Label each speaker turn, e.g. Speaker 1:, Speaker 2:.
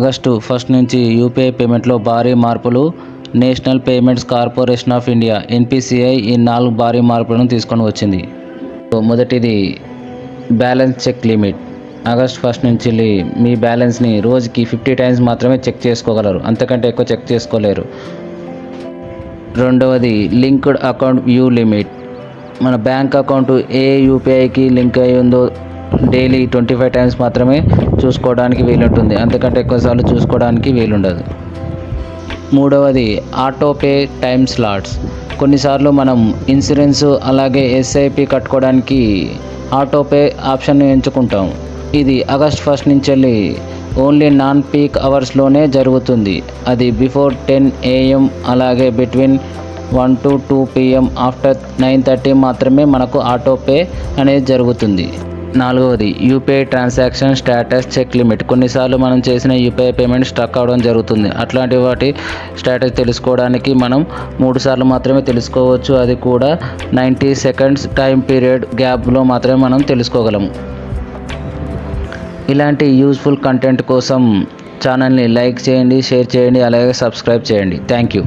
Speaker 1: August 1 నుంచి UPI పేమెంట్లో భారీ మార్పులు. National payments corporation of India NPCI ఈ 4 భారీ మార్పులను తీసుకొని వచ్చింది. మొదటిది బ్యాలెన్స్ చెక్ లిమిట్. ఆగస్ట్ 1 నుంచి మీ బ్యాలెన్స్ని రోజుకి 50 టైమ్స్ మాత్రమే చెక్ చేసుకోగలరు, అంతకంటే ఎక్కువ చెక్ చేసుకోలేరు. రెండవది లింక్డ్ అకౌంట్ వ్యూ లిమిట్. మన బ్యాంక్ అకౌంట్ ఏ యూపీఐకి లింక్ అయి ఉందో డైలీ 25 టైమ్స్ మాత్రమే చూసుకోవడానికి వీలుంటుంది, అంతకంటే ఎక్కువసార్లు చూసుకోవడానికి వీలుండదు. మూడవది ఆటోపే టైమ్ స్లాట్స్. కొన్నిసార్లు మనం ఇన్సూరెన్స్ అలాగే ఎస్ఐపి కట్టుకోవడానికి ఆటోపే ఆప్షన్ను ఎంచుకుంటాం. ఇది ఆగస్ట్ 1 నుంచి ఓన్లీ నాన్ పీక్ అవర్స్లోనే జరుగుతుంది. అది బిఫోర్ 10 AM అలాగే బిట్వీన్ 1 to 2 PM ఆఫ్టర్ 9:30 మాత్రమే మనకు ఆటోపే అనేది జరుగుతుంది. నాలుగవది UPI transaction status check limit. కొన్నిసార్లు మనం చేసిన యూపీఐ పేమెంట్ స్టక్ అవ్వడం జరుగుతుంది. అట్లాంటి వాటి స్టేటస్ తెలుసుకోవడానికి మనం 3 సార్లు మాత్రమే తెలుసుకోవచ్చు. అది కూడా 90 సెకండ్స్ టైం పీరియడ్ గ్యాప్లో మాత్రమే మనం తెలుసుకోగలం. ఇలాంటి యూజ్ఫుల్ కంటెంట్ కోసం ఛానల్ని లైక్ చేయండి, షేర్ చేయండి, అలాగే సబ్స్క్రైబ్ చేయండి. Thank you.